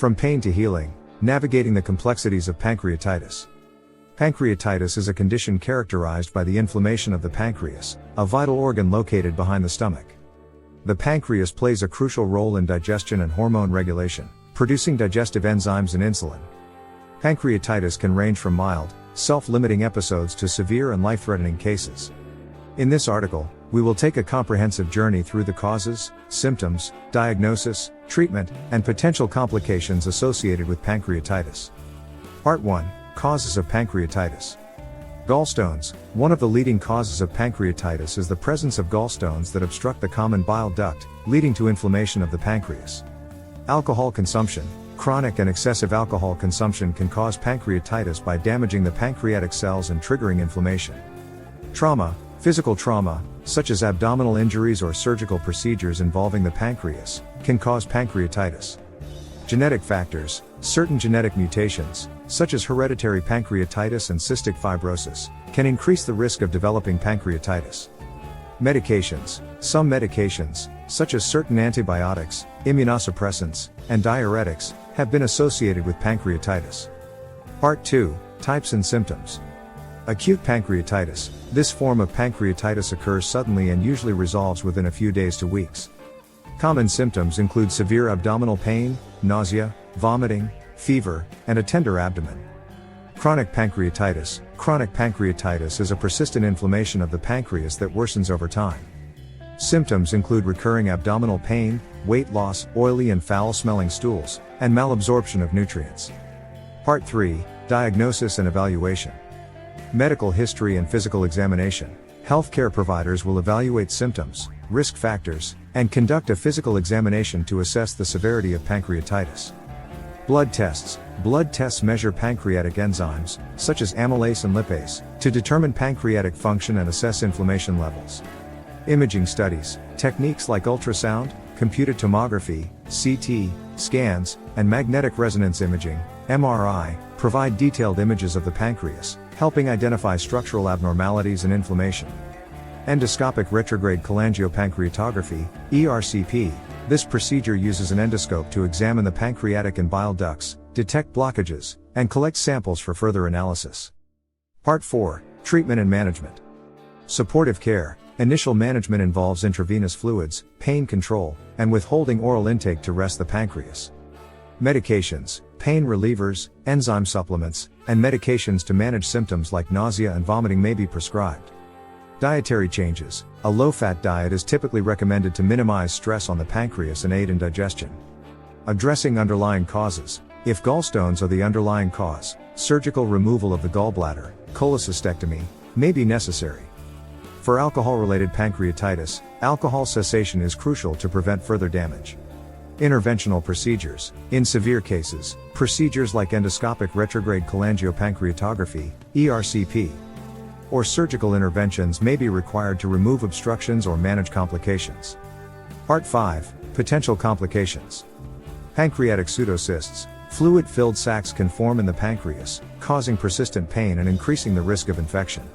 From pain to healing, navigating the complexities of pancreatitis. Pancreatitis is a condition characterized by the inflammation of the pancreas, a vital organ located behind the stomach. The pancreas plays a crucial role in digestion and hormone regulation, producing digestive enzymes and insulin. Pancreatitis can range from mild, self-limiting episodes to severe and life-threatening cases. In this article, we will take a comprehensive journey through the causes, symptoms, diagnosis, treatment, and potential complications associated with pancreatitis. Part 1. Causes of pancreatitis. Gallstones. One of the leading causes of pancreatitis is the presence of gallstones that obstruct the common bile duct, leading to inflammation of the pancreas. Alcohol consumption. Chronic and excessive alcohol consumption can cause pancreatitis by damaging the pancreatic cells and triggering inflammation. Trauma. Physical trauma, such as abdominal injuries or surgical procedures involving the pancreas, can cause pancreatitis. Genetic factors. Certain genetic mutations, such as hereditary pancreatitis and cystic fibrosis, can increase the risk of developing pancreatitis. Medications. Some medications, such as certain antibiotics, immunosuppressants, and diuretics, have been associated with pancreatitis. Part 2. Types and symptoms. Acute pancreatitis. This form of pancreatitis occurs suddenly and usually resolves within a few days to weeks. Common symptoms include severe abdominal pain, nausea, vomiting, fever, and a tender abdomen. Chronic pancreatitis. Chronic pancreatitis is a persistent inflammation of the pancreas that worsens over time. Symptoms include recurring abdominal pain, weight loss, oily and foul-smelling stools, and malabsorption of nutrients. Part 3. Diagnosis and evaluation. Medical history and physical examination. Healthcare providers will evaluate symptoms, risk factors, and conduct a physical examination to assess the severity of pancreatitis. Blood tests. Blood tests measure pancreatic enzymes, such as amylase and lipase, to determine pancreatic function and assess inflammation levels. Imaging studies. Techniques like ultrasound, computed tomography, CT, scans, and magnetic resonance imaging, MRI, provide detailed images of the pancreas, helping identify structural abnormalities and inflammation. Endoscopic retrograde cholangiopancreatography, ERCP. This procedure uses an endoscope to examine the pancreatic and bile ducts, detect blockages, and collect samples for further analysis. Part 4. Treatment and management. Supportive care. Initial management involves intravenous fluids, pain control, and withholding oral intake to rest the pancreas. Medications. Pain relievers, enzyme supplements, and medications to manage symptoms like nausea and vomiting may be prescribed. Dietary changes. A low-fat diet is typically recommended to minimize stress on the pancreas and aid in digestion. Addressing underlying causes. If gallstones are the underlying cause, surgical removal of the gallbladder, cholecystectomy, may be necessary. For alcohol-related pancreatitis, alcohol cessation is crucial to prevent further damage. Interventional procedures. In severe cases, procedures like endoscopic retrograde cholangiopancreatography, ERCP, or surgical interventions may be required to remove obstructions or manage complications. Part 5. Potential complications. Pancreatic pseudocysts. Fluid-filled sacs can form in the pancreas, causing persistent pain and increasing the risk of infection.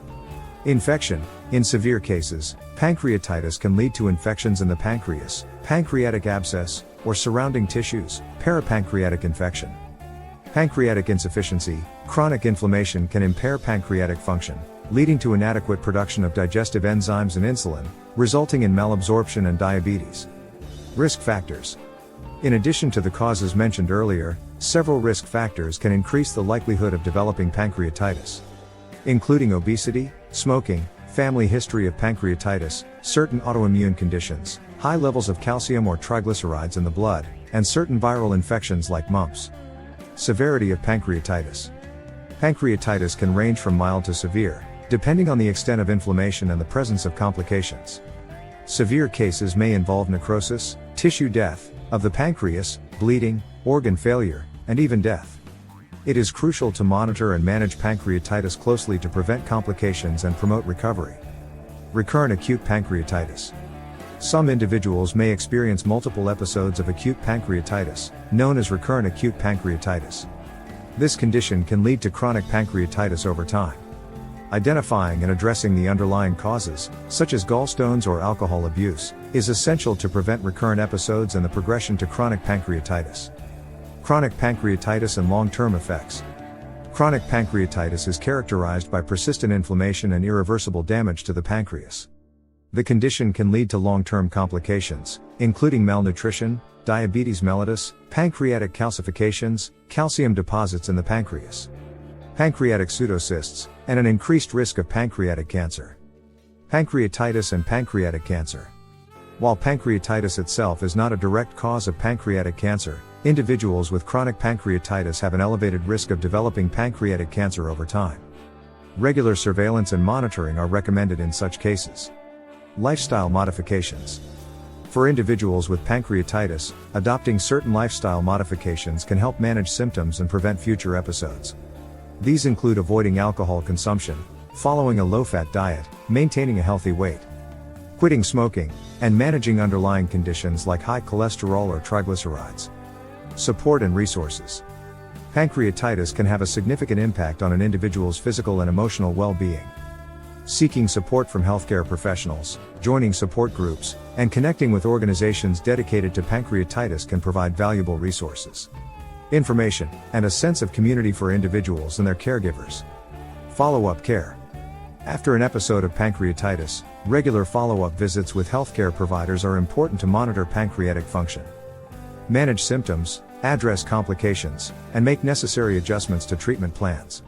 Infection. In severe cases, pancreatitis can lead to infections in the pancreas, pancreatic abscess, or surrounding tissues, parapancreatic infection. Pancreatic insufficiency. Chronic inflammation can impair pancreatic function, leading to inadequate production of digestive enzymes and insulin, resulting in malabsorption and diabetes. Risk factors. In addition to the causes mentioned earlier, several risk factors can increase the likelihood of developing pancreatitis, including obesity, smoking, family history of pancreatitis, certain autoimmune conditions, high levels of calcium or triglycerides in the blood, and certain viral infections like mumps. Severity of pancreatitis. Pancreatitis can range from mild to severe, depending on the extent of inflammation and the presence of complications. Severe cases may involve necrosis, tissue death of the pancreas, bleeding, organ failure, and even death. It is crucial to monitor and manage pancreatitis closely to prevent complications and promote recovery. Recurrent acute pancreatitis. Some individuals may experience multiple episodes of acute pancreatitis, known as recurrent acute pancreatitis. This condition can lead to chronic pancreatitis over time. Identifying and addressing the underlying causes, such as gallstones or alcohol abuse, is essential to prevent recurrent episodes and the progression to chronic pancreatitis. Chronic pancreatitis and long-term effects. Chronic pancreatitis is characterized by persistent inflammation and irreversible damage to the pancreas. The condition can lead to long-term complications, including malnutrition, diabetes mellitus, pancreatic calcifications, calcium deposits in the pancreas, pancreatic pseudocysts, and an increased risk of pancreatic cancer. Pancreatitis and pancreatic cancer. While pancreatitis itself is not a direct cause of pancreatic cancer, individuals with chronic pancreatitis have an elevated risk of developing pancreatic cancer over time. Regular surveillance and monitoring are recommended in such cases. Lifestyle modifications. For individuals with pancreatitis, adopting certain lifestyle modifications can help manage symptoms and prevent future episodes. These include avoiding alcohol consumption, following a low-fat diet, maintaining a healthy weight, quitting smoking, and managing underlying conditions like high cholesterol or triglycerides. Support and resources. Pancreatitis can have a significant impact on an individual's physical and emotional well-being. Seeking support from healthcare professionals, joining support groups, and connecting with organizations dedicated to pancreatitis can provide valuable resources, information, and a sense of community for individuals and their caregivers. Follow-up care. After an episode of pancreatitis, regular follow-up visits with healthcare providers are important to monitor pancreatic function, manage symptoms, address complications, and make necessary adjustments to treatment plans.